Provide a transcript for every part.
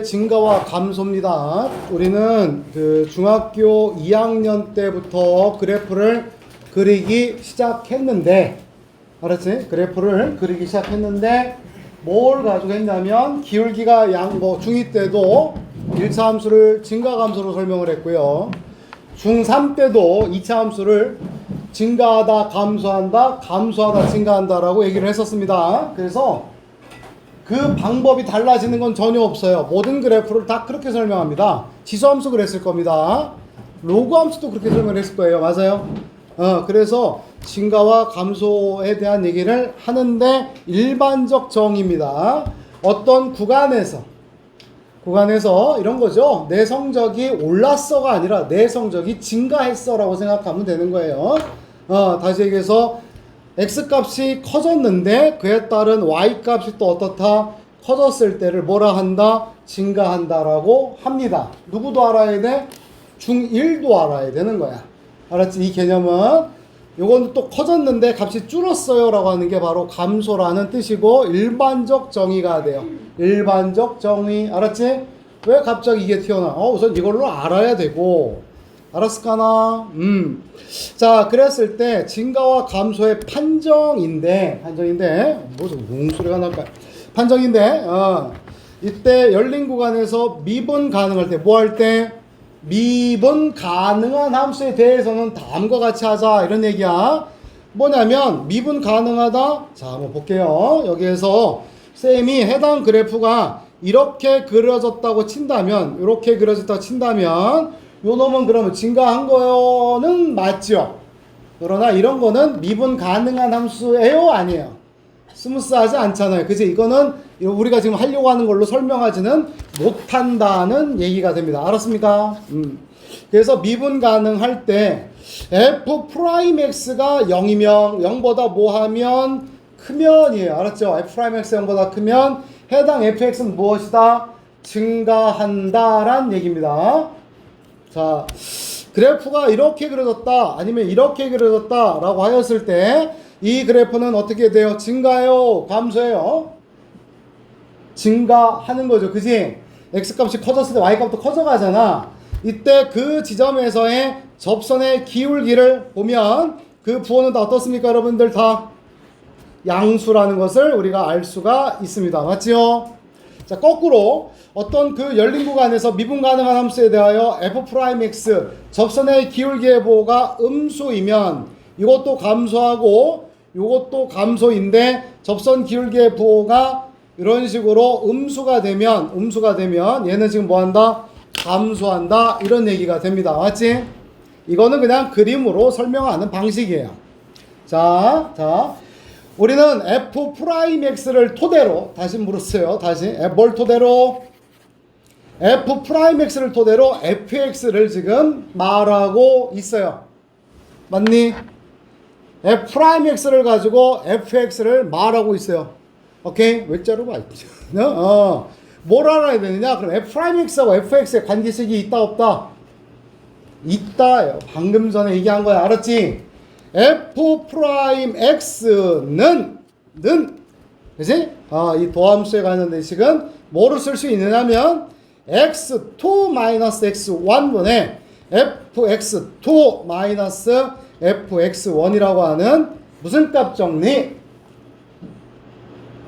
증가와 감소입니다. 우리는 중학교 2학년 때부터 그래프를 그리기 시작했는데, 알았지? 그래프를 그리기 시작했는데 뭘 가지고 했냐면 기울기가 중2 때도 1차 함수를 증가 감소로 설명을 했고요. 중3 때도 2차 함수를 증가하다 감소한다, 감소하다 증가한다라고 얘기를 했었습니다. 그래서 그 방법이 달라지는 건 전혀 없어요. 모든 그래프를 다 그렇게 설명합니다. 지수함수 그랬을 겁니다. 로그함수도 그렇게 설명을 했을 거예요. 맞아요? 그래서 증가와 감소에 대한 얘기를 하는데 일반적 정의입니다. 어떤 구간에서 이런 거죠. 내 성적이 올랐어가 아니라 내 성적이 증가했어 라고 생각하면 되는 거예요. 다시 얘기해서 X값이 커졌는데 그에 따른 Y값이 또 어떻다? 커졌을 때를 뭐라 한다? 증가한다라고 합니다. 누구도 알아야 돼? 중1도 알아야 되는 거야. 알았지? 이 개념은 요건 또 커졌는데 값이 줄었어요 라고 하는 게 바로 감소라는 뜻이고 일반적 정의가 돼요. 일반적 정의. 알았지? 왜 갑자기 이게 튀어나와? 우선 이걸로 알아야 되고. 알았을까나? 자, 그랬을 때 증가와 감소의 판정인데 무슨 웅소리가 날까요? 판정인데 이때 열린 구간에서 미분 가능할 때 뭐 할 때? 미분 가능한 함수에 대해서는 다음과 같이 하자 이런 얘기야. 뭐냐면 미분 가능하다. 자, 한번 볼게요. 여기에서 쌤이 해당 그래프가 이렇게 그려졌다고 친다면, 이렇게 그려졌다고 친다면 요 놈은 그러면 증가한 거는 맞죠. 그러나 이런 거는 미분 가능한 함수예요? 아니에요? 스무스하지 않잖아요. 그치? 이거는 우리가 지금 하려고 하는 걸로 설명하지는 못한다는 얘기가 됩니다. 알았습니까? 그래서 미분 가능할 때 f'x가 0이면 0보다 뭐 하면 크면이에요. 알았죠? f'x 0보다 크면 해당 fx는 무엇이다? 증가한다란 얘기입니다. 자, 그래프가 이렇게 그려졌다 아니면 이렇게 그려졌다 라고 하였을 때 이 그래프는 어떻게 돼요? 증가해요? 감소해요? 증가하는 거죠. 그지? X값이 커졌을 때 Y값도 커져가잖아. 이때 그 지점에서의 접선의 기울기를 보면 그 부호는 다 어떻습니까? 여러분들 다 양수라는 것을 우리가 알 수가 있습니다. 맞지요? 자, 거꾸로 어떤 그 열린 구간에서 미분 가능한 함수에 대하여 f'x 접선의 기울기의 부호가 음수이면 이것도 감소하고 이것도 감소인데 접선 기울기의 부호가 이런 식으로 음수가 되면 얘는 지금 뭐한다? 감소한다 이런 얘기가 됩니다. 맞지? 이거는 그냥 그림으로 설명하는 방식이에요. 자 우리는 f'x를 토대로 다시 물었어요. 뭘 토대로? f'x를 토대로 fx를 지금 말하고 있어요. 맞니? f'x를 가지고 fx를 말하고 있어요. 오케이? 왜 자르고 있지? 뭘 알아야 되느냐? 그럼 f'x하고 fx의 관계식이 있다 없다? 있다요. 방금 전에 얘기한 거야. 알았지? f'x는 그치? 이 도함수에 관련된 식은 뭐로 쓸 수 있느냐면 x2-x1분의 fx2-fx1이라고 하는 무슨 값 정리?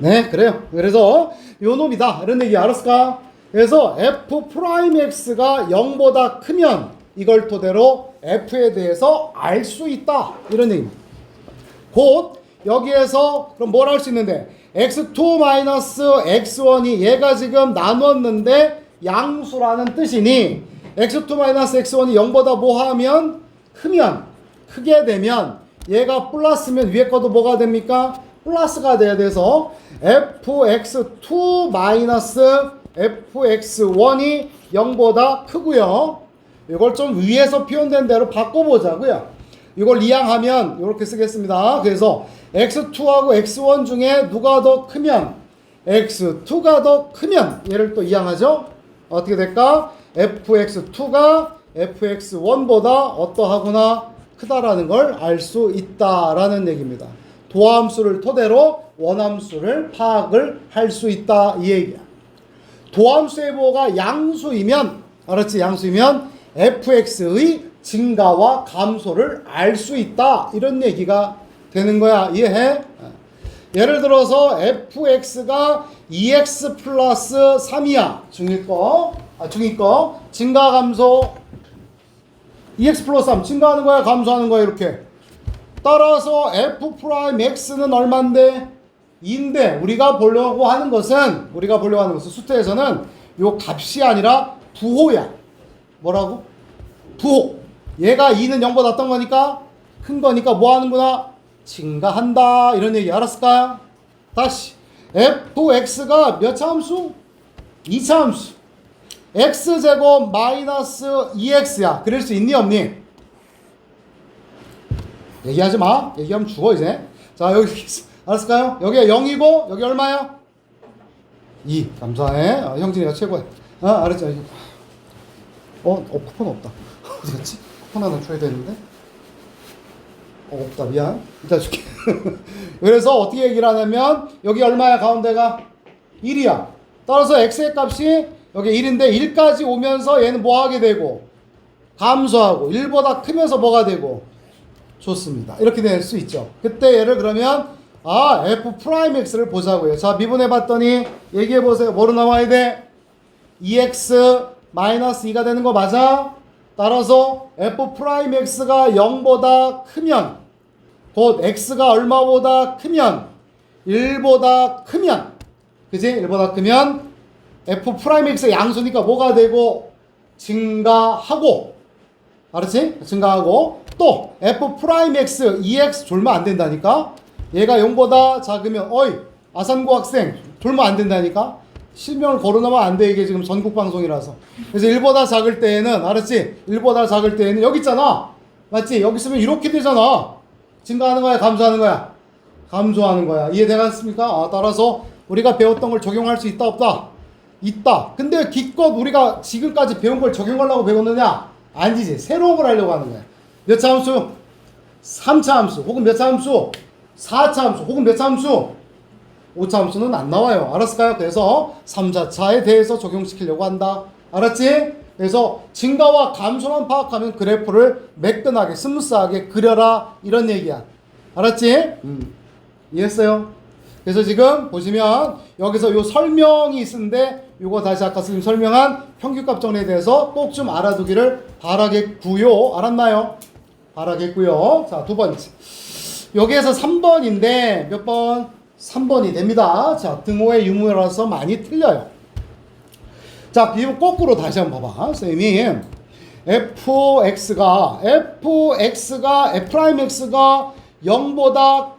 네, 그래요. 그래서 요 놈이다. 이런 얘기 알았을까? 그래서 f'x가 0보다 크면 이걸 토대로 f에 대해서 알 수 있다. 이런 얘기입니다. 곧 여기에서 그럼 뭘 할 수 있는데 x2-x1이 얘가 지금 나눴는데 양수라는 뜻이니 x2-x1이 0보다 뭐 하면 크게 되면 얘가 플러스면 위에 것도 뭐가 됩니까? 플러스가 돼야 돼서 fx2-fx1이 0보다 크고요. 이걸 좀 위에서 표현된 대로 바꿔보자고요. 이걸 이항하면 이렇게 쓰겠습니다. 그래서 x2하고 x1 중에 누가 더 크면 x2가 더 크면 얘를 또 이항하죠. 어떻게 될까? fx2가 fx1보다 어떠하구나 크다라는 걸 알 수 있다라는 얘기입니다. 도함수를 토대로 원함수를 파악을 할 수 있다 이 얘기야. 도함수의 부호가 양수이면, 알았지? 양수이면 fx의 증가와 감소를 알 수 있다. 이런 얘기가 되는 거야. 이해해? 예를 들어서 fx가 2x 플러스 3이야. 중1 거. 증가 감소 2x 플러스 3 증가하는 거야, 감소하는 거야, 이렇게. 따라서 f 프라임 x는 얼만데? 2인데 우리가 보려고 하는 것은 수트에서는 요 값이 아니라 부호야. 뭐라고? 부호. 얘가 2는 0보다 어떤 거니까? 큰 거니까 뭐 하는구나? 증가한다. 이런 얘기 알았을까요? 다시. fx가 몇 차 함수? 2차 함수. x제곱 마이너스 2x야. 그럴 수 있니 없니? 얘기하지 마. 얘기하면 죽어 이제. 자, 여기 알았을까요? 여기가 0이고 여기 얼마야? 2. 감사해. 형진이가 최고야. 알았죠? 쿠폰 없다. 어디 갔지? 쿠폰 하나 줘야 되는데. 없다. 미안. 이따 줄게. 그래서 어떻게 얘기를 하냐면 여기 얼마야? 가운데가 1이야. 따라서 x의 값이 여기 1인데 1까지 오면서 얘는 뭐 하게 되고 감소하고 1보다 크면서 뭐가 되고 좋습니다. 이렇게 될 수 있죠. 그때 얘를 그러면 f 프라임 x를 보자고요. 자, 미분해 봤더니 얘기해 보세요. 뭐로 나와야 돼? 2x 마이너스 2가 되는 거 맞아? 따라서 f 프라임 x가 0보다 크면 곧 x가 얼마보다 크면 1보다 크면 그지? 1보다 크면 f 프라임 x의 양수니까 뭐가 되고 증가하고 알았지? 증가하고 또 f 프라임 x 2x 졸면 안 된다니까. 얘가 0보다 작으면 아산고 학생 졸면 안 된다니까. 실명을 거론하면 안 돼. 이게 지금 전국 방송이라서. 그래서 1보다 작을 때에는 알았지? 1보다 작을 때에는 여기 있잖아. 맞지? 여기 있으면 이렇게 되잖아. 증가하는 거야, 감소하는 거야? 감소하는 거야. 이해되겠습니까? 따라서 우리가 배웠던 걸 적용할 수 있다 없다? 있다. 근데 기껏 우리가 지금까지 배운 걸 적용하려고 배웠느냐? 아니지. 새로운 걸 하려고 하는 거야. 몇 차 함수? 3차 함수. 혹은 몇 차 함수? 4차 함수. 혹은 몇 차 함수? 5차 함수는 안 나와요. 알았을까요? 그래서 3, 4차에 대해서 적용시키려고 한다. 알았지? 그래서 증가와 감소만 파악하면 그래프를 매끈하게 스무스하게 그려라. 이런 얘기야. 알았지? 이해했어요? 그래서 지금 보시면 여기서 요 설명이 있는데 요거 다시 아까 선생님 설명한 평균값 정리에 대해서 꼭 좀 알아두기를 바라겠고요. 알았나요? 바라겠고요. 자, 두 번째. 여기에서 3번인데 몇 번? 3번이 됩니다. 자, 등호의 유무라서 많이 틀려요. 자, 비교 거꾸로 다시 한번 봐봐. 선생님이 fx가 f'x가 0보다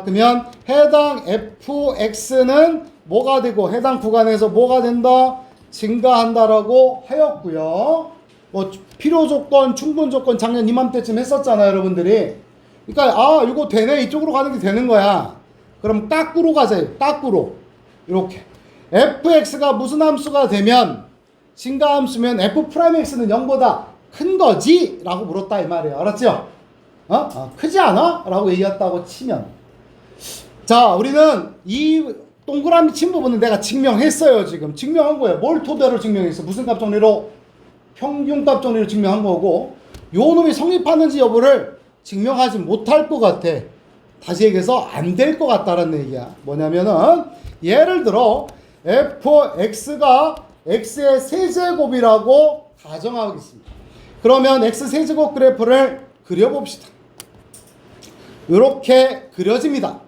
크면 해당 fx는 뭐가 되고 해당 구간에서 뭐가 된다? 증가한다라고 하였고요. 뭐 필요 조건, 충분 조건 작년 이맘때쯤 했었잖아요, 여러분들이. 그러니까 이거 되네. 이쪽으로 가는 게 되는 거야. 그럼 까꾸로 가세요. 까꾸로. 이렇게. fx가 무슨 함수가 되면 증가 함수면 f 프라임 x는 0보다 큰 거지? 라고 물었다 이 말이에요. 알았죠? 크지 않아? 라고 얘기했다고 치면. 자, 우리는 이 동그라미 친 부분은 내가 증명했어요. 지금 증명한 거예요. 뭘 토대로 증명했어? 무슨 값 정리로? 평균값 정리로 증명한 거고, 요 놈이 성립하는지 여부를 증명하지 못할 것 같아. 다시 얘기해서 안 될 것 같다라는 얘기야. 뭐냐면은 예를 들어 fx가 x의 세제곱이라고 가정하겠습니다. 그러면 x 세제곱 그래프를 그려봅시다. 이렇게 그려집니다.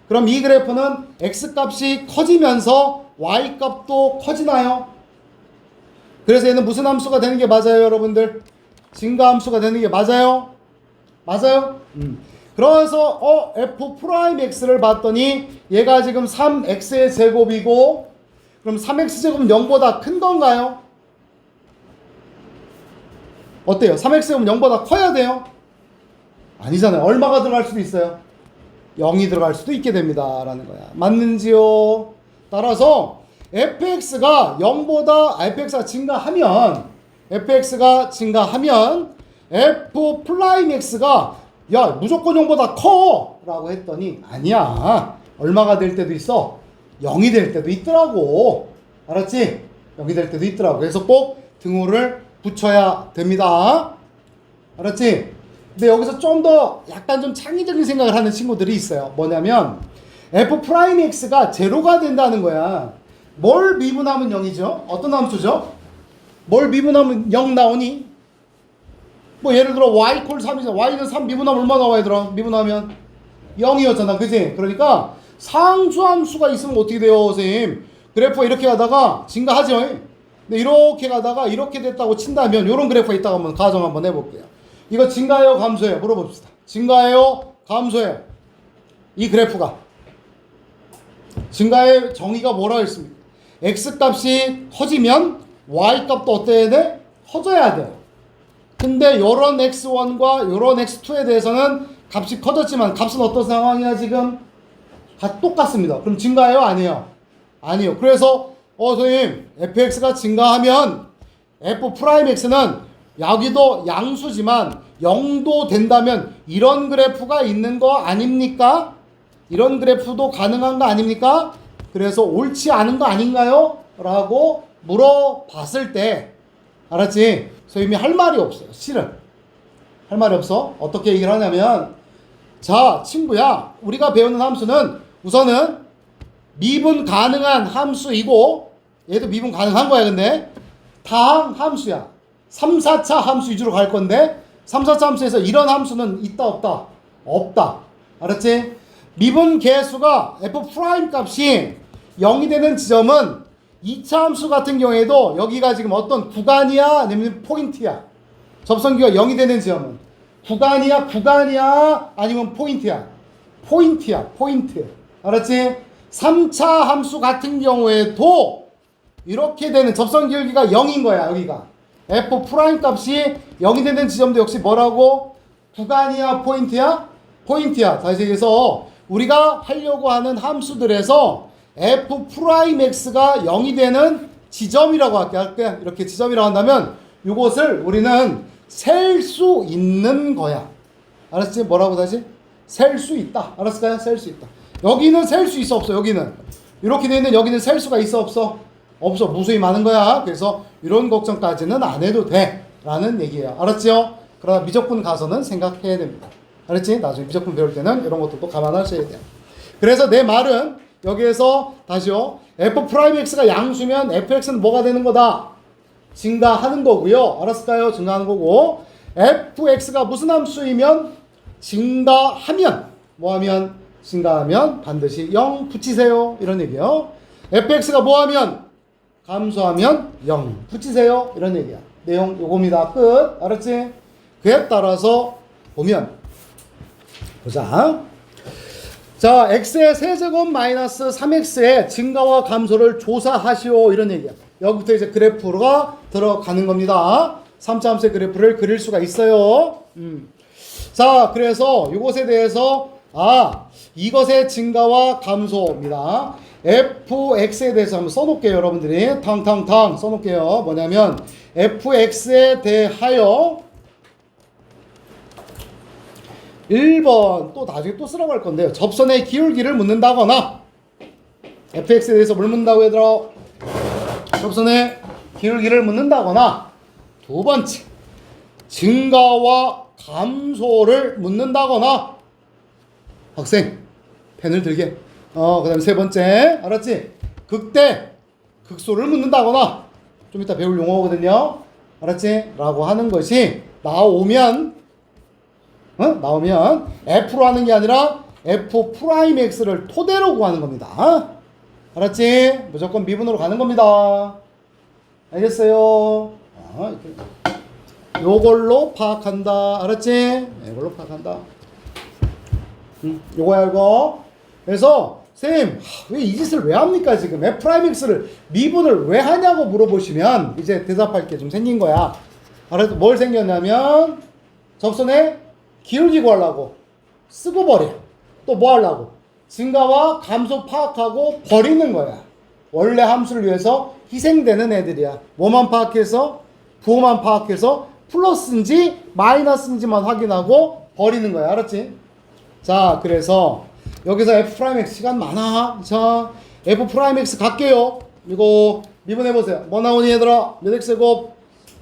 그럼 이 그래프는 x값이 커지면서 y값도 커지나요? 그래서 얘는 무슨 함수가 되는 게 맞아요, 여러분들? 증가 함수가 되는 게 맞아요? 맞아요? 그래서 f 프라임 x를 봤더니 얘가 지금 3x의 제곱이고, 그럼 3x 제곱은 0보다 큰 건가요? 어때요? 3x 제곱은 0보다 커야 돼요? 아니잖아요. 얼마가 들어갈 수도 있어요? 0이 들어갈 수도 있게 됩니다. 라는 거야. 맞는지요? 따라서 fx가 0보다 fx가 증가하면 f 플라임 x가 야 무조건 0보다 커! 라고 했더니 아니야. 얼마가 될 때도 있어? 0이 될 때도 있더라고. 알았지? 여기 될 때도 있더라고. 그래서 꼭 등호를 붙여야 됩니다. 알았지? 근데 여기서 좀 더 약간 좀 창의적인 생각을 하는 친구들이 있어요. 뭐냐면 f'x가 제로가 된다는 거야. 뭘 미분하면 0이죠? 어떤 함수죠? 뭘 미분하면 0 나오니? 뭐 예를 들어 y 콜 3이잖아. y는 3 미분하면 얼마 나와 얘들아? 미분하면 0이었잖아. 그지? 그러니까 상수함수가 있으면 어떻게 돼요 선생님? 그래프가 이렇게 가다가 증가하죠. 근데 이렇게 가다가 이렇게 됐다고 친다면 이런 그래프가 있다고 한번 가정 한번 해볼게요. 이거 증가해요 감소해요? 물어봅시다. 증가해요 감소해요? 이 그래프가 증가의 정의가 뭐라고 했습니까? x값이 커지면 y값도 어때야 돼? 커져야 돼요. 근데 요런 x1과 요런 x2에 대해서는 값이 커졌지만 값은 어떤 상황이야 지금? 똑같습니다. 그럼 증가해요? 아니에요? 아니요. 그래서 선생님 fx가 증가하면 f'x는 여기도 양수지만 0도 된다면 이런 그래프가 있는 거 아닙니까? 이런 그래프도 가능한 거 아닙니까? 그래서 옳지 않은 거 아닌가요? 라고 물어봤을 때 알았지? 선생님이 할 말이 없어요. 실은 할 말이 없어. 어떻게 얘기를 하냐면 자 친구야 우리가 배우는 함수는 우선은 미분 가능한 함수이고 얘도 미분 가능한 거야. 근데 다항 함수야. 3, 4차 함수 위주로 갈 건데 3, 4차 함수에서 이런 함수는 있다 없다? 없다. 알았지? 미분 계수가 f' 값이 0이 되는 지점은 2차 함수 같은 경우에도 여기가 지금 어떤 구간이야 아니면 포인트야? 접선기가 0이 되는 지점은 구간이야 아니면 포인트야? 포인트. 알았지? 3차 함수 같은 경우에도 이렇게 되는 접선 기울기가 0인 거야. 여기가 f' 값이 0이 되는 지점도 역시 뭐라고? 구간이야 포인트야? 다시 얘기해서 우리가 하려고 하는 함수들에서 f'x가 0이 되는 지점이라고 할게. 이렇게 지점이라고 한다면 이것을 우리는 셀 수 있는 거야. 알았지? 뭐라고 다시? 셀 수 있다. 알았을까요? 셀 수 있다. 여기는 셀 수 있어 없어? 여기는 이렇게 되어 있는 여기는 셀 수가 있어 없어? 없어. 무수히 많은 거야. 그래서 이런 걱정까지는 안 해도 돼 라는 얘기예요. 알았죠? 그러나 미적분 가서는 생각해야 됩니다. 알았지? 나중에 미적분 배울 때는 이런 것도 감안하셔야 돼요. 그래서 내 말은 여기에서 다시요. f'x가 양수면 fx는 뭐가 되는 거다? 증가하는 거고요. 알았을까요? 증가하는 거고 fx가 무슨 함수이면 증가하면 뭐하면? 증가하면 반드시 0 붙이세요. 이런 얘기요. fx가 뭐하면? 감소하면 0 붙이세요. 이런 얘기야. 내용 요겁니다. 끝. 알았지? 그에 따라서 보면 보자. 자, x의 세제곱 마이너스 3x의 증가와 감소를 조사하시오. 이런 얘기야. 여기부터 이제 그래프가 들어가는 겁니다. 3차 함수의 그래프를 그릴 수가 있어요. 자, 그래서 이것에 대해서 이것의 증가와 감소입니다. fx에 대해서 한번 써놓을게요. 여러분들이 탕탕탕 써놓을게요. 뭐냐면 fx에 대하여 1번 또 나중에 또 쓰라고 할 건데요. 접선의 기울기를 묻는다거나 fx에 대해서 뭘 묻는다고 얘들아? 접선의 기울기를 묻는다거나 두 번째 증가와 감소를 묻는다거나 학생 펜을 들게 그 다음에 세 번째 알았지? 극대 극소를 묻는다거나 좀 이따 배울 용어거든요. 알았지? 라고 하는 것이 나오면 f로 하는 게 아니라 f'x를 토대로 구하는 겁니다. 알았지? 무조건 미분으로 가는 겁니다. 알겠어요? 요걸로 파악한다. 알았지? 이걸로 파악한다. 요거야 이거. 그래서 쌤, 왜 이 짓을 왜 합니까 지금? f'x를 미분을 왜 하냐고 물어보시면 이제 대답할 게 좀 생긴 거야. 알았지? 뭘 생겼냐면 접선에 기울기 구하려고 쓰고 버려. 또 뭐 하려고? 증가와 감소 파악하고 버리는 거야. 원래 함수를 위해서 희생되는 애들이야. 뭐만 파악해서? 부호만 파악해서 플러스인지 마이너스인지만 확인하고 버리는 거야. 알았지? 자, 그래서 여기서 f'x 시간 많아. 자, f'x 갈게요. 이거 미분해보세요. 뭐 나오니 얘들아? 몇 x제곱?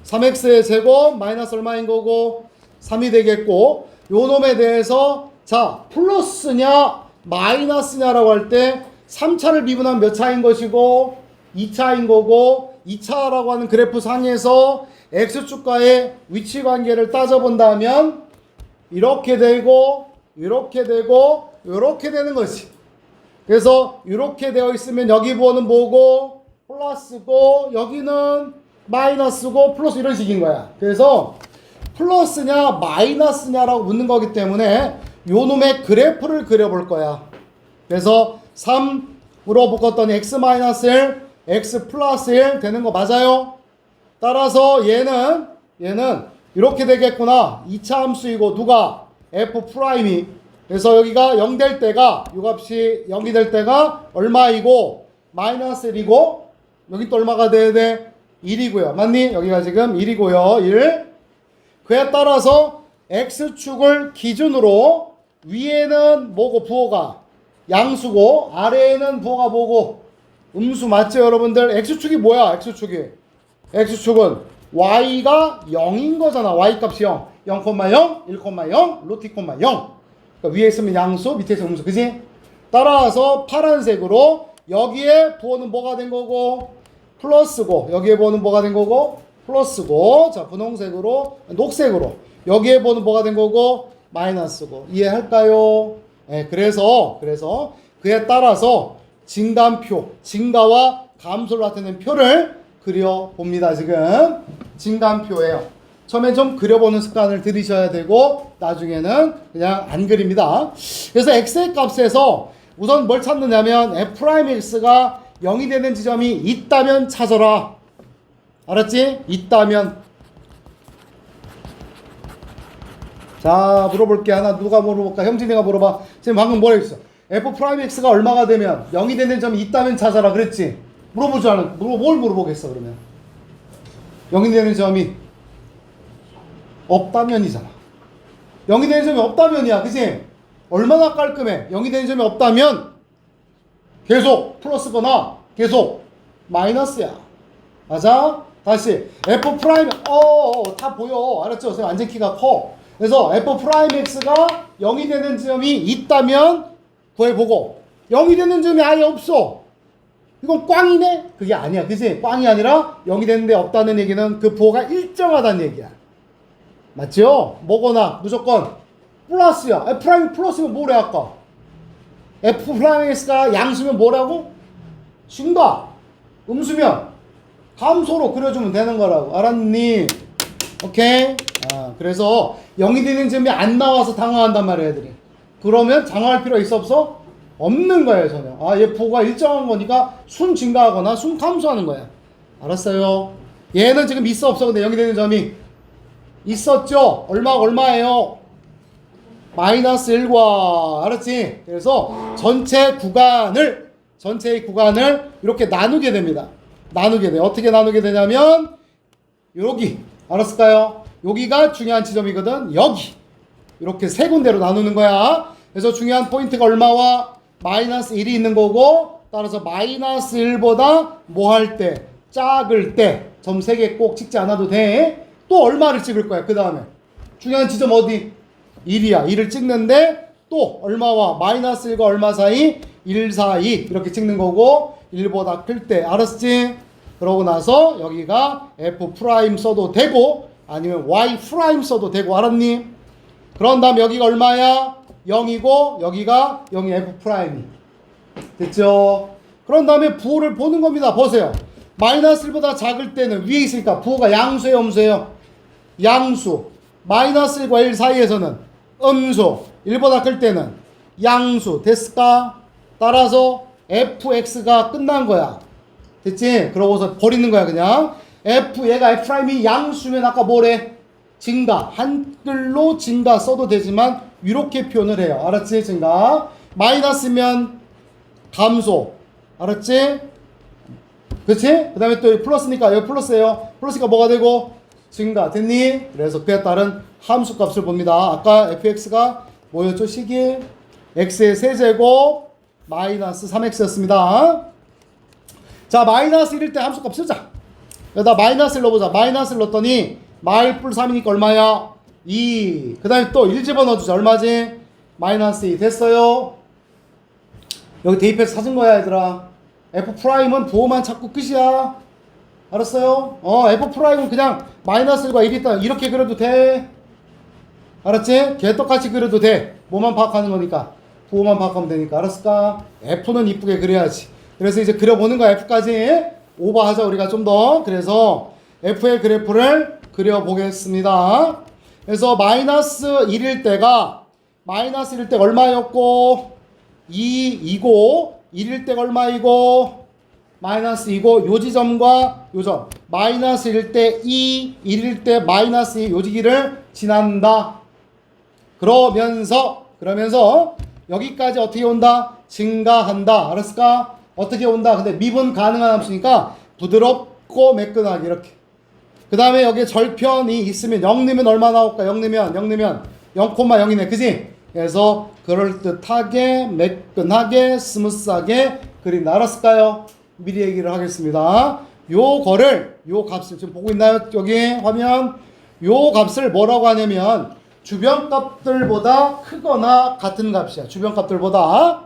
3x의 제곱 마이너스 얼마인 거고 3이 되겠고, 요 놈에 대해서 자 플러스냐 마이너스냐라고 할 때 3차를 미분하면 몇 차인 것이고 2차인 거고, 2차라고 하는 그래프 상에서 x축과의 위치관계를 따져본다면 이렇게 되고 이렇게 되고 이렇게 되는 것이. 그래서 이렇게 되어 있으면 여기 부호는 뭐고 플러스고 여기는 마이너스고 플러스 이런 식인 거야. 그래서 플러스냐 마이너스냐라고 묻는 거기 때문에 요 놈의 그래프를 그려볼 거야. 그래서 3으로 묶었더니 x 마이너스 1, x 플러스 1 되는 거 맞아요? 따라서 얘는 이렇게 되겠구나. 2차 함수이고 누가? f 프라임이. 그래서 여기가 0 될 때가 이 값이 0이 될 때가 얼마이고 마이너스 1이고 여기 또 얼마가 돼야 돼? 1이고요. 맞니? 여기가 지금 1이고요. 1. 그에 따라서 x축을 기준으로 위에는 뭐고 부호가 양수고 아래에는 부호가 뭐고 음수 맞죠 여러분들? x축이 뭐야? x축은 y가 0인 거잖아. y 값이 0. 0,0, 1,0, 루트 0. 그러니까 위에 있으면 양수, 밑에 있으면 음수. 그지? 따라서 파란색으로 여기에 부호는 뭐가 된 거고? 플러스고 여기에 부호는 뭐가 된 거고? 플러스고 자 분홍색으로 녹색으로 여기에 부호는 뭐가 된 거고? 마이너스고. 이해할까요? 네, 그래서 그에 따라서 증가표, 증가와 감소를 나타내는 표를 그려봅니다. 지금 증가표예요. 처음엔 좀 그려보는 습관을 들이셔야 되고 나중에는 그냥 안 그립니다. 그래서 x의 값에서 우선 뭘 찾느냐면 f'x가 0이 되는 지점이 있다면 찾아라. 알았지? 있다면. 자 물어볼게. 하나 누가 물어볼까? 형진이가 물어봐. 지금 방금 뭐라 했어? f'x가 얼마가 되면 0이 되는 점이 있다면 찾아라 그랬지? 물어보지 않아. 뭘 물어보겠어 그러면? 0이 되는 점이 없다면이잖아. 0이 되는 점이 없다면이야. 그치? 얼마나 깔끔해. 0이 되는 점이 없다면 계속 플러스거나 계속 마이너스야. 맞아? 다시 f 프라임 다 보여. 알았죠? 제가 완전 키가 커. 그래서 f 프라임 x가 0이 되는 점이 있다면 구해보고 0이 되는 점이 아예 없어. 이건 꽝이네? 그게 아니야. 그치? 꽝이 아니라 0이 되는데 없다는 얘기는 그 부호가 일정하다는 얘기야. 맞죠? 뭐거나 무조건 플러스야. f 프라임 플러스면 뭐래 아까? f 프라임 x가 양수면 뭐라고? 증가. 음수면 감소로 그려주면 되는 거라고. 알았니? 오케이? 그래서 0이 되는 점이 안 나와서 당황한단 말이야 애들이. 그러면 당황할 필요 있어 없어? 없는 거예요 전혀. 얘 부호가 일정한 거니까 순 증가하거나 순 감소하는 거야. 알았어요? 얘는 지금 있어 없어? 근데 0이 되는 점이 있었죠? 얼마예요? 마이너스 1과. 알았지? 그래서 전체의 구간을 이렇게 나누게 됩니다. 나누게 돼. 어떻게 나누게 되냐면 여기. 알았을까요? 여기가 중요한 지점이거든. 여기. 이렇게 세 군데로 나누는 거야. 그래서 중요한 포인트가 얼마와? 마이너스 1이 있는 거고, 따라서 마이너스 1보다 뭐 할 때? 작을 때. 점 3개 꼭 찍지 않아도 돼. 또 얼마를 찍을 거야 그 다음에? 중요한 지점 어디? 1이야. 1을 찍는데 또 얼마와? 마이너스 1과 얼마 사이? 1 사이 이렇게 찍는 거고 1보다 클 때. 알았지? 그러고 나서 여기가 f 프라임 써도 되고 아니면 y 프라임 써도 되고. 알았니? 그런 다음 여기가 얼마야? 0이고 여기가 0이 f 프라임이 됐죠? 그런 다음에 부호를 보는 겁니다. 보세요. 마이너스 1보다 작을 때는 위에 있으니까 부호가 양수예요 음수예요? 양수. 마이너스 1과 1 사이에서는 음수. 1보다 클 때는 양수. 됐을까? 따라서 fx가 끝난 거야. 됐지? 그러고서 버리는 거야 그냥. 얘가 f'이 양수면 아까 뭐래? 증가. 한글로 증가 써도 되지만 이렇게 표현을 해요. 알았지? 증가. 마이너스면 감소. 알았지? 그치? 그 다음에 또 플러스니까 여기 플러스예요. 플러스가 뭐가 되고? 증가. 됐니? 그래서 그에 따른 함수 값을 봅니다. 아까 fx가 뭐였죠? 식이 x의 세제곱 마이너스 3x였습니다. 자, 마이너스 1일 때 함수값 쓰자. 여기다 마이너스를 넣어보자. 마이너스를 넣었더니 마일 뿔 3이니까 얼마야? 2. 그 다음에 또 1 집어넣어주자. 얼마지? 마이너스 2 됐어요. 여기 대입해서 찾은 거야 얘들아. F'은 부호만 찾고 끝이야. 알았어요? F'은 그냥 마이너스 1과 1이 있다 이렇게 그려도 돼. 알았지? 개떡같이 그려도 돼. 뭐만 파악하는 거니까. 부호만 파악하면 되니까. 알았을까? F는 이쁘게 그려야지. 그래서 이제 그려보는 거야. F까지 오버하자 우리가 좀 더. 그래서 F의 그래프를 그려보겠습니다. 그래서 마이너스 1일 때가 마이너스 1일 때 얼마였고 2이고 1일 때가 얼마이고 마이너스 2고 요 지점과 요 점 마이너스 1일 때 2, 1일 때 마이너스 2 요 지기를 지난다. 그러면서 여기까지 어떻게 온다? 증가한다. 알았을까? 어떻게 온다? 근데 미분 가능한 함수니까 부드럽고 매끈하게 이렇게. 그 다음에 여기에 절편이 있으면 0 넣으면 얼마 나올까? 0 넣으면 0,0이네. 그지? 그래서 그럴듯하게 매끈하게 스무스하게 그린다. 알았을까요? 미리 얘기를 하겠습니다. 요 값을 지금 보고 있나요? 여기 화면. 요 값을 뭐라고 하냐면 주변 값들보다 크거나 같은 값이야. 주변 값들보다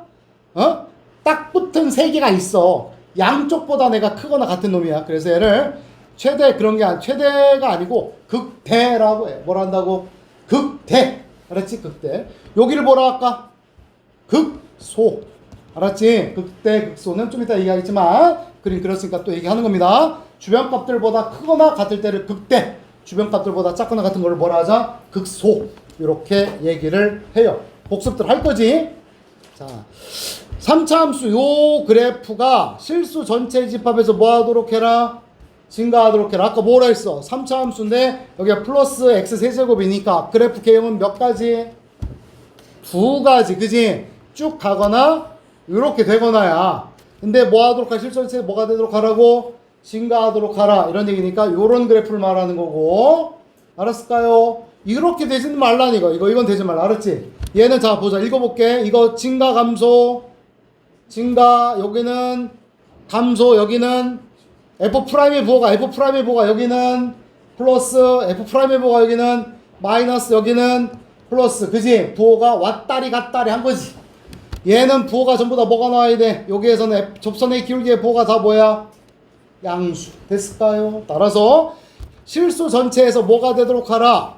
딱 붙은 세 개가 있어. 양쪽보다 내가 크거나 같은 놈이야. 그래서 얘를 최대가 아니고 극대라고 해. 뭐라 한다고? 극대. 알았지? 극대. 여기를 뭐라 할까? 극소. 알았지? 극대, 극소는 좀 이따 얘기하겠지만 그림 그렸으니까 또 얘기하는 겁니다. 주변 값들보다 크거나 같을 때를 극대, 주변 값들보다 작거나 같은 걸 뭐라 하자? 극소. 이렇게 얘기를 해요. 복습들 할 거지? 자, 3차 함수 요 그래프가 실수 전체 집합에서 뭐 하도록 해라? 증가하도록 해라. 아까 뭐라 했어? 3차 함수인데 여기가 플러스 x 세제곱이니까 그래프 개형은 몇 가지? 두 가지. 그지? 쭉 가거나 이렇게 되거나야. 근데 뭐 하도록 하? 실수 전체 뭐가 되도록 하라고? 증가하도록 하라. 이런 얘기니까 요런 그래프를 말하는 거고. 알았을까요? 이렇게 되지는 말라는 이건 되지 말라. 알았지? 얘는 자 보자. 읽어볼게. 이거 증가 감소. 증가 여기는 감소 여기는 F'의 부호가 여기는 플러스 F'의 부호가 여기는 마이너스 여기는 플러스. 그지? 부호가 왔다리 갔다리 한 거지. 얘는 부호가 전부 다 뭐가 나와야 돼? 여기에서는 접선의 기울기의 부호가 다 뭐야? 양수. 됐을까요? 따라서 실수 전체에서 뭐가 되도록 하라?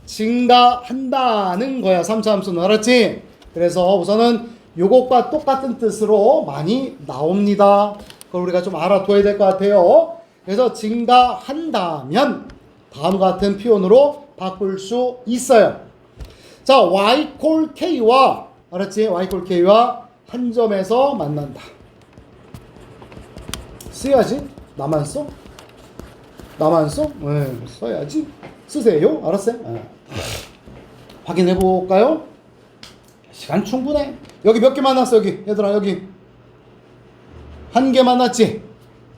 증가한다는 거야. 3차 함수는. 알았지? 그래서 우선은 요것과 똑같은 뜻으로 많이 나옵니다. 그걸 우리가 좀 알아둬야 될 것 같아요. 그래서 증가한다면 다음과 같은 표현으로 바꿀 수 있어요. 자, y 콜 k와 알았지? y 콜 k와 한 점에서 만난다. 써야지. 나만 써? 네, 써야지. 쓰세요. 알았어요? 네. 확인해 볼까요? 시간 충분해. 여기 몇 개 만났어? 여기 얘들아 여기 한 개 만났지?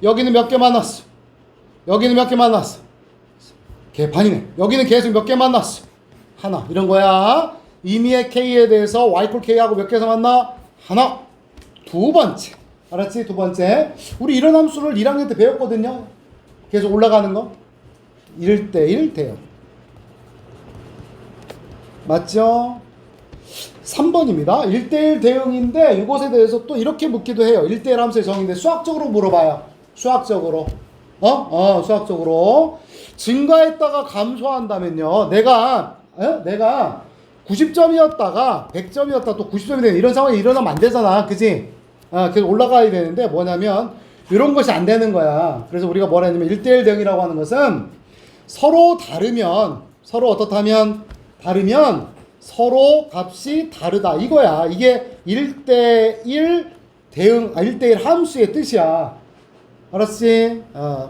여기는 몇 개 만났어? 여기는 몇 개 만났어? 개판이네. 여기는 계속 몇 개 만났어? 하나. 이런 거야. 임의의 k에 대해서 y 콜 k하고 몇 개에서 만나? 하나. 두 번째. 알았지? 두 번째. 우리 이런 함수를 1학년 때 배웠거든요. 계속 올라가는 거. 1대1 대응. 맞죠? 3번입니다. 1대1 대응인데 이것에 대해서 또 이렇게 묻기도 해요. 1대1 함수의 정의인데 수학적으로 물어봐요. 수학적으로. 수학적으로. 증가했다가 감소한다면요. 내가 90점이었다가 100점이었다 또 90점이 되는 이런 상황이 일어나면 안 되잖아. 그지? 계속 올라가야 되는데 뭐냐면 이런 것이 안 되는 거야. 그래서 우리가 뭐라 했냐면 1대1 대응이라고 하는 것은 서로 다르면 서로 값이 다르다. 이거야. 이게 1대1 대응, 1대1 함수의 뜻이야. 알았지?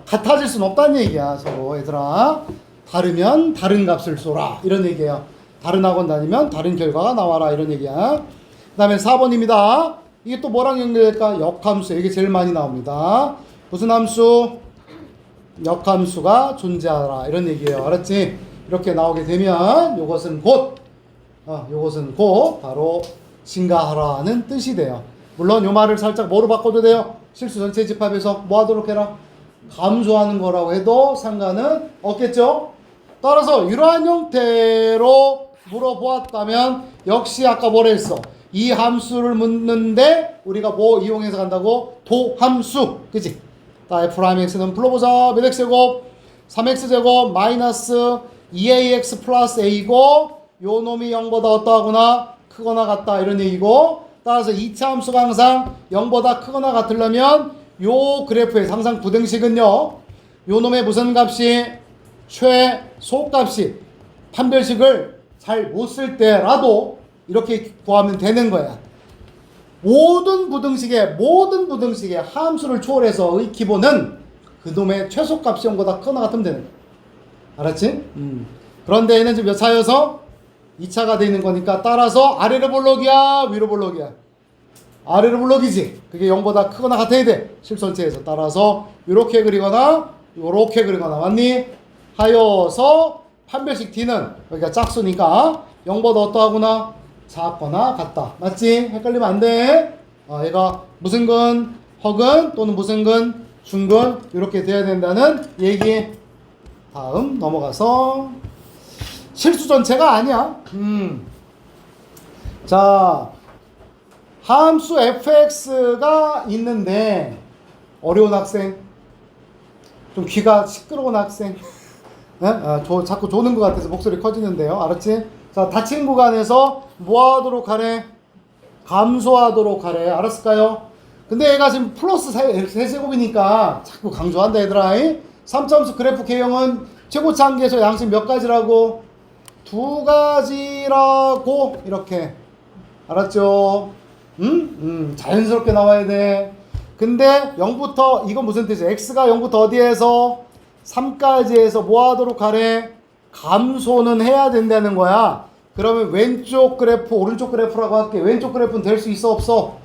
같아질 수는 없다는 얘기야. 서로 얘들아. 다르면 다른 값을 쏘라. 이런 얘기예요. 다른 학원 다니면 다른 결과가 나와라. 이런 얘기야. 그 다음에 4번입니다. 이게 또 뭐랑 연결될까? 역함수. 이게 제일 많이 나옵니다. 무슨 함수? 역함수가 존재하라. 이런 얘기예요. 알았지? 이렇게 나오게 되면 요것은 곧 바로 증가하라는 뜻이 돼요. 물론 요 말을 살짝 뭐로 바꿔도 돼요? 실수 전체 집합에서 뭐 하도록 해라? 감소하는 거라고 해도 상관은 없겠죠? 따라서 이러한 형태로 물어보았다면 역시 아까 뭐라 했어? 이 함수를 묻는데 우리가 뭐 이용해서 간다고? 도함수. 그치? f'x는 불러보자. 몇 x제곱? 3x제곱 마이너스 2ax 플러스 a고 요 놈이 0보다 어떠하거나 크거나 같다 이런 얘기고 따라서 2차 함수가 항상 0보다 크거나 같으려면 요 그래프의 항상 부등식은요 요 놈의 무슨 값이 최소값이 판별식을 잘 못 쓸 때라도 이렇게 구하면 되는 거야. 모든 부등식의 함수를 초월해서의 기본은 그놈의 최소값이 0보다 크거나 같으면 되는 거야. 알았지? 그런데 얘는 지금 몇 차여서 2차가 돼 있는 거니까 따라서 아래로 볼록이야 위로 볼록이야? 아래로 볼록이지. 그게 0보다 크거나 같아야 돼. 실선체에서. 따라서 이렇게 그리거나 요렇게 그리거나 맞니? 하여서 판별식 D는 여기가 짝수니까 0보다 어떠하구나? 작거나 같다. 맞지? 헷갈리면 안 돼. 얘가 무슨 근, 허근 또는 무슨 근, 중근 이렇게 돼야 된다는 얘기. 다음 넘어가서 실수 전체가 아니야. 자, 함수 fx가 있는데 어려운 학생, 좀 귀가 시끄러운 학생, 자꾸 조는 것 같아서 목소리 커지는데요. 알았지? 자, 닫힌 구간에서 뭐 하도록 하래? 감소하도록 하래. 알았을까요? 근데 얘가 지금 플러스 3제곱이니까 자꾸 강조한다 얘들아. 3점수 그래프 K형은 최고차 한계에서 양식 몇 가지라고? 2가지라고 이렇게. 알았죠? 자연스럽게 나와야 돼. 근데 0부터 이건 무슨 뜻이야? x가 0부터 어디에서? 3까지에서 뭐 하도록 하래? 감소는 해야 된다는 거야. 그러면 왼쪽 그래프 오른쪽 그래프라고 할게. 왼쪽 그래프는 될 수 있어 없어?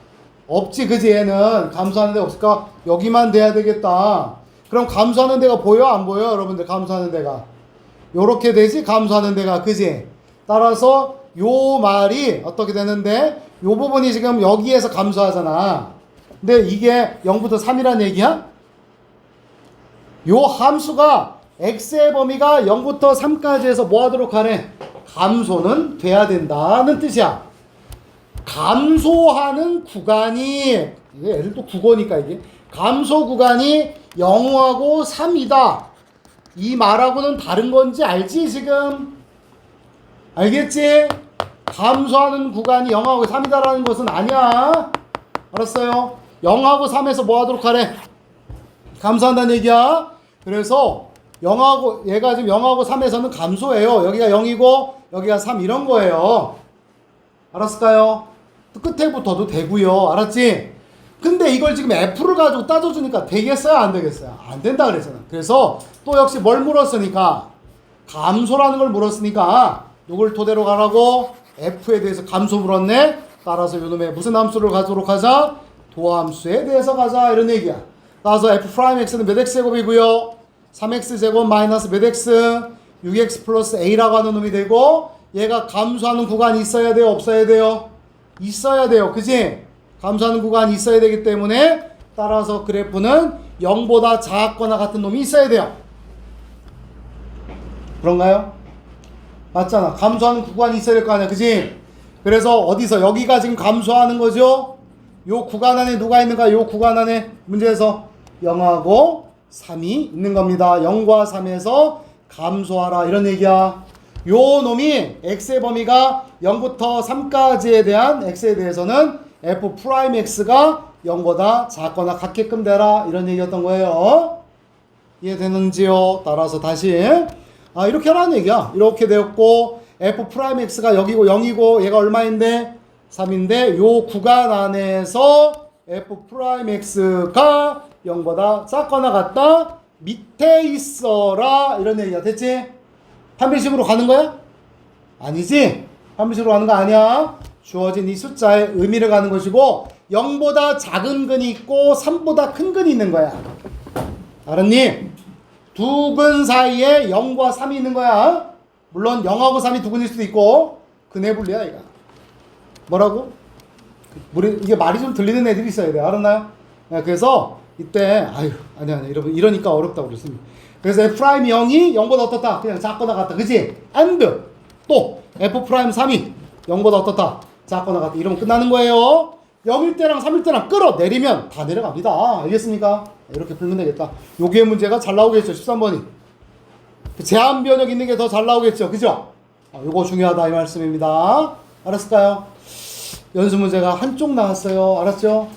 없지. 그지? 얘는 감소하는 데가 없을까? 여기만 돼야 되겠다. 그럼 감소하는 데가 보여 안 보여? 여러분들 감소하는 데가 요렇게 되지. 감소하는 데가. 그지? 따라서 요 말이 어떻게 되는데 요 부분이 지금 여기에서 감소하잖아. 근데 이게 0부터 3이란 얘기야? 요 함수가 x의 범위가 0부터 3까지 해서 뭐 하도록 하래? 감소는 돼야 된다는 뜻이야. 감소하는 구간이 이게 애들 또 국어니까 이게 감소 구간이 0하고 3이다. 이 말하고는 다른 건지 알지 지금? 알겠지? 감소하는 구간이 0하고 3이다라는 것은 아니야. 알았어요? 0하고 3에서 뭐 하도록 하래? 감소한다는 얘기야. 그래서 0하고 얘가 지금 0하고 3에서는 감소해요. 여기가 0이고 여기가 3 이런 거예요. 알았을까요? 끝에부터도 되고요. 알았지? 근데 이걸 지금 F를 가지고 따져주니까 되겠어요? 안 되겠어요? 안 된다 그랬잖아. 그래서 또 역시 뭘 물었으니까 감소라는 걸 물었으니까 누굴 토대로 가라고? F에 대해서 감소 물었네. 따라서 요놈의 무슨 함수를 가도록 하자? 도함수에 대해서 가자 이런 얘기야. 따라서 F'X는 몇 X제곱이고요 3X제곱 마이너스 몇 X 6X 플러스 A라고 하는 놈이 되고 얘가 감소하는 구간이 있어야 돼요? 없어야 돼요? 있어야 돼요. 그지? 감소하는 구간이 있어야 되기 때문에 따라서 그래프는 0보다 작거나 같은 놈이 있어야 돼요. 그런가요? 맞잖아. 감소하는 구간이 있어야 될 거 아니야. 그지? 그래서 어디서 여기가 지금 감소하는 거죠? 요 구간 안에 누가 있는가? 요 구간 안에 문제에서 0하고 3이 있는 겁니다. 0과 3에서 감소하라 이런 얘기야. 요 놈이 x의 범위가 0부터 3까지에 대한 x에 대해서는 f'x가 0보다 작거나 같게끔 되라 이런 얘기였던 거예요. 이해되는지요? 따라서 다시 이렇게 하라는 얘기야. 이렇게 되었고 f'x가 여기고 0이고 얘가 얼마인데? 3인데 요 구간 안에서 f'x가 0보다 작거나 같다? 밑에 있어라 이런 얘기야. 됐지? 판별식으로 가는 거야? 아니지? 판별식으로 가는 거 아니야. 주어진 이 숫자의 의미를 가는 것이고 0보다 작은 근이 있고 3보다 큰 근이 있는 거야. 알았니? 두 근 사이에 0과 3이 있는 거야. 물론 0하고 3이 두 근일 수도 있고 근의 분리야 이거. 뭐라고? 이게 말이 좀 들리는 애들이 있어야 돼. 알았나요? 그래서 이때 아니 여러분 이러니까 어렵다고 그랬습니다. 그래서 f 프라임 0이 0보다 어떻다? 그냥 작거나 같다. 그지? and 또 f 프라임 3이 0보다 어떻다? 작거나 같다. 이러면 끝나는 거예요. 0일 때랑 3일 때랑 끌어내리면 다 내려갑니다. 알겠습니까? 이렇게 풀면 되겠다. 요게 문제가 잘 나오겠죠. 13번이. 제한 변역 있는 게 더 잘 나오겠죠. 그죠? 요거 중요하다 이 말씀입니다. 알았을까요? 연수 문제가 한쪽 나왔어요. 알았죠?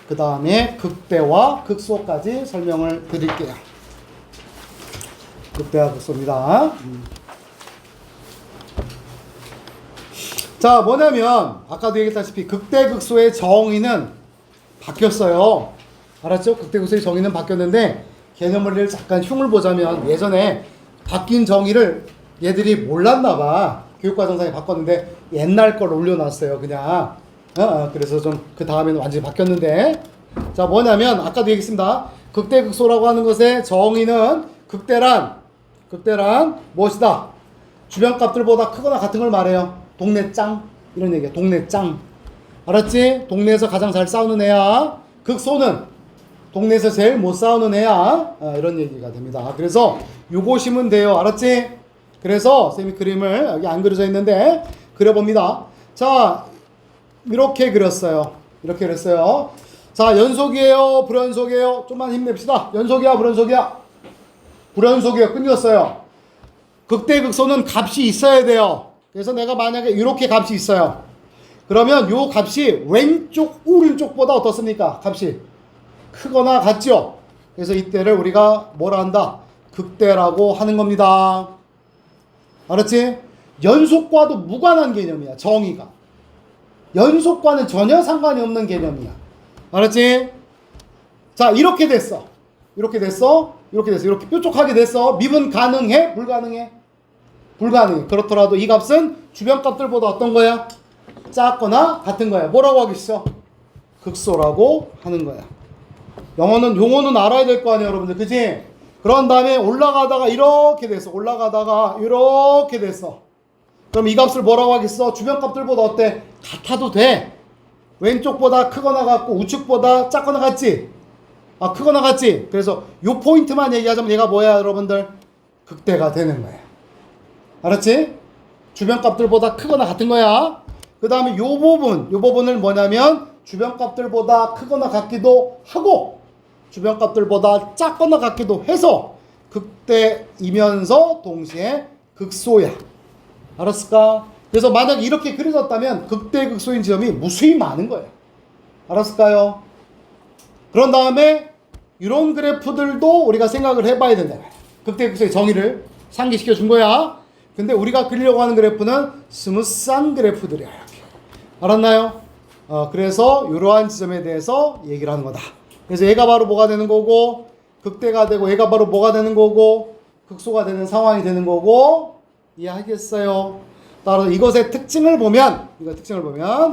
그 다음에 극대와 극소까지 설명을 드릴게요. 극대와 극소입니다. 자, 뭐냐면 아까도 얘기했다시피 극대 극소의 정의는 바뀌었어요. 알았죠? 극대 극소의 정의는 바뀌었는데 개념을 잠깐 흉을 보자면 예전에 바뀐 정의를 얘들이 몰랐나봐. 교육과정상에 바꿨는데 옛날 걸 올려놨어요. 그냥 그래서 좀 그 다음에는 완전히 바뀌었는데, 자 뭐냐면 아까도 얘기했습니다. 극대 극소라고 하는 것의 정의는 극대란 무엇이다? 주변 값들보다 크거나 같은 걸 말해요. 동네 짱 이런 얘기야. 동네 짱. 알았지? 동네에서 가장 잘 싸우는 애야. 극소는 동네에서 제일 못 싸우는 애야. 이런 얘기가 됩니다. 그래서 요거 시면 돼요. 알았지? 그래서 쌤이 그림을 여기 안 그려져 있는데 그려봅니다. 자, 이렇게 그렸어요. 이렇게 그렸어요. 자, 연속이에요? 불연속이에요? 좀만 힘냅시다. 연속이야? 불연속이야? 불연속이에요. 끊겼어요. 극대 극소는 값이 있어야 돼요. 그래서 내가 만약에 이렇게 값이 있어요. 그러면 요 값이 왼쪽 오른쪽보다 어떻습니까? 값이 크거나 같죠? 그래서 이때를 우리가 뭐라 한다? 극대라고 하는 겁니다. 알았지? 연속과도 무관한 개념이야. 정의가. 연속과는 전혀 상관이 없는 개념이야. 알았지? 자, 이렇게 됐어. 이렇게 됐어. 이렇게 됐어. 이렇게 뾰족하게 됐어. 미분 가능해? 불가능해? 불가능해. 그렇더라도 이 값은 주변 값들보다 어떤 거야? 작거나 같은 거야. 뭐라고 하겠어? 극소라고 하는 거야. 용어는 알아야 될 거 아니에요, 여러분들. 그치? 그런 다음에 올라가다가 이렇게 됐어. 올라가다가 이렇게 됐어. 그럼 이 값을 뭐라고 하겠어? 주변 값들보다 어때? 같아도 돼. 왼쪽보다 크거나 같고 우측보다 작거나 같지? 크거나 같지? 그래서 요 포인트만 얘기하자면 얘가 뭐야, 여러분들? 극대가 되는 거야. 알았지? 주변 값들보다 크거나 같은 거야. 그 다음에 요 부분을 뭐냐면 주변 값들보다 크거나 같기도 하고 주변 값들보다 작거나 같기도 해서 극대이면서 동시에 극소야. 알았을까? 그래서 만약 이렇게 그려졌다면 극대 극소인 지점이 무수히 많은 거예요. 알았을까요? 그런 다음에 이런 그래프들도 우리가 생각을 해봐야 된다. 극대 극소의 정의를 상기시켜 준 거야. 근데 우리가 그리려고 하는 그래프는 스무스한 그래프들이야. 이렇게. 알았나요? 그래서 이러한 지점에 대해서 얘기를 하는 거다. 그래서 얘가 바로 뭐가 되는 거고, 극대가 되고, 얘가 바로 뭐가 되는 거고, 극소가 되는 상황이 되는 거고, 이해하겠어요? 따라서 이것의 특징을 보면,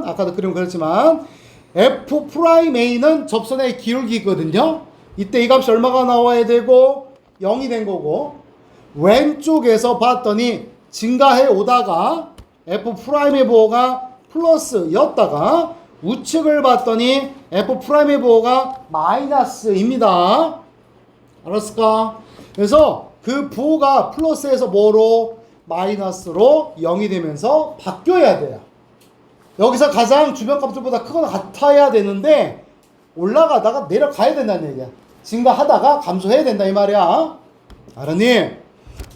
아까도 그림 그렸지만, F'A는 접선의 기울기거든요. 이때 이 값이 얼마가 나와야 되고, 0이 된 거고, 왼쪽에서 봤더니 증가해 오다가 F'의 부호가 플러스였다가 우측을 봤더니 F'의 부호가 마이너스입니다. 알았을까? 그래서 그 부호가 플러스에서 뭐로? 마이너스로 0이 되면서 바뀌어야 돼요. 여기서 가장 주변 값들보다 크거나 같아야 되는데 올라가다가 내려가야 된다는 얘기야. 증가하다가 감소해야 된다 이 말이야. 알았니?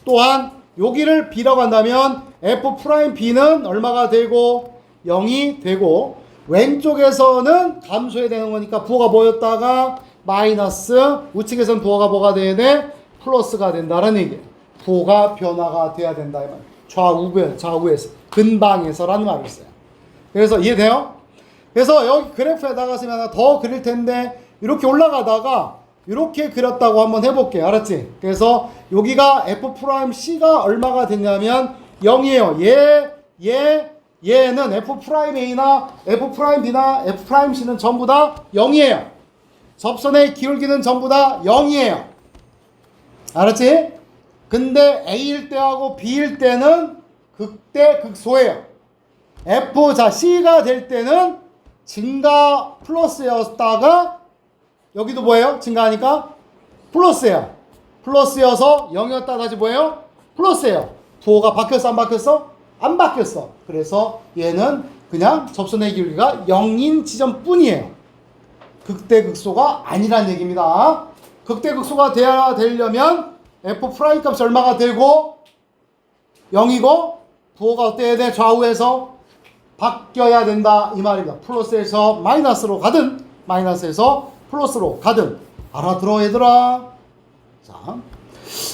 또한 여기를 B라고 한다면 F'B는 얼마가 되고 0이 되고 왼쪽에서는 감소해야 되는 거니까 부호가 뭐였다가 마이너스, 우측에서는 부호가 뭐가 돼야 돼? 플러스가 된다는 얘기예요. 부호가 변화가 돼야 된다 이 말이에요. 좌우에서 근방에서라는 말이 있어요. 그래서 이해돼요? 그래서 여기 그래프에다가 하나 더 그릴 텐데 이렇게 올라가다가 이렇게 그렸다고 한번 해볼게요. 알았지? 그래서 여기가 F'C가 얼마가 됐냐면 0이에요. 얘는 F'A나 F'B나 F'C는 전부 다 0이에요. 접선의 기울기는 전부 다 0이에요. 알았지? 근데 A일 때하고 B일 때는 극대 극소예요. C가 될 때는 증가 플러스였다가 여기도 뭐예요? 증가하니까 플러스예요. 플러스여서 0이었다 다시 뭐예요? 플러스예요. 부호가 바뀌었어 안 바뀌었어? 안 바뀌었어. 그래서 얘는 그냥 접선의 기울기가 0인 지점뿐이에요. 극대극소가 아니란 얘기입니다. 극대극소가 돼야 되려면 f 프라임 값이 얼마가 되고 0이고 부호가 어때야 돼? 좌우에서 바뀌어야 된다 이 말입니다. 플러스에서 마이너스로 가든 마이너스에서 플러스로 가든 알아들어 얘들아. 자,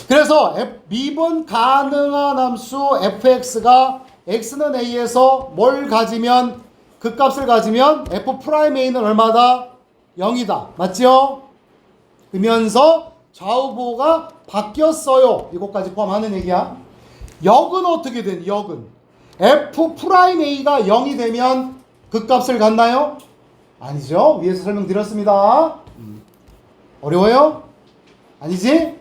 그래서 미분 가능한 함수 fx가 x는 a에서 뭘 가지면 그 값을 가지면 f 프라임 a는 얼마다? 0이다. 맞죠? 그러면서 좌우 부호가 바뀌었어요. 이것까지 포함하는 얘기야. 역은 어떻게 되니? 역은 f 프라임 a가 0이 되면 그 값을 갖나요? 아니죠. 위에서 설명드렸습니다. 어려워요? 아니지?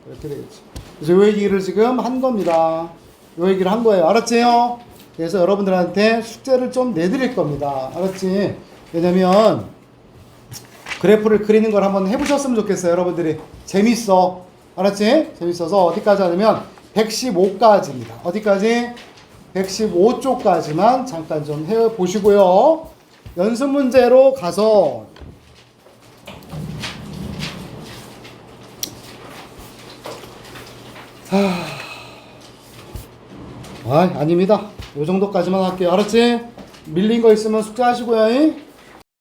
그렇게 되겠지. 그래서 요 얘기를 지금 한 겁니다. 요 얘기를 한 거예요. 알았지요? 그래서 여러분들한테 숙제를 좀 내드릴 겁니다. 알았지? 왜냐면 그래프를 그리는 걸 한번 해보셨으면 좋겠어요. 여러분들이 재밌어. 알았지? 재밌어서 어디까지 하냐면 115까지입니다. 어디까지? 115쪽까지만 잠깐 좀 해보시고요. 연습 문제로 가서 아닙니다. 요 정도까지만 할게요. 알았지? 밀린 거 있으면 숙제하시고요.